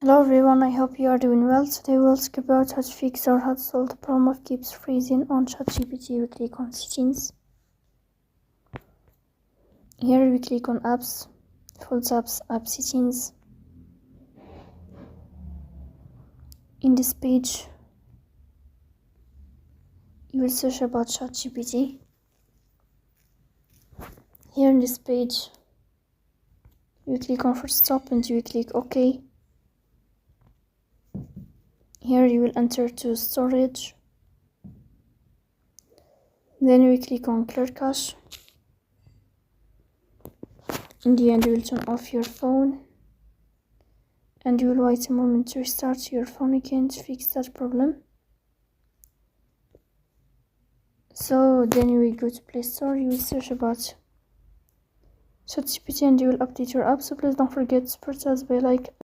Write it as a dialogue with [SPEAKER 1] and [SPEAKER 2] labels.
[SPEAKER 1] Hello everyone, I hope you are doing well. Today we'll talk about how to fix or how to solve the problem of keeps freezing on ChatGPT. We click on settings. Here we click on apps, default apps, app settings. In this page, you will search about ChatGPT. Here in this page, you click on first stop and you click OK. Here you will enter to storage. Then we click on clear cache. In the end, you will turn off your phone and you will wait a moment to restart your phone again to fix that problem. So then you will go to Play Store, you will search about ChatGPT and you will update your app. So please don't forget to support us by like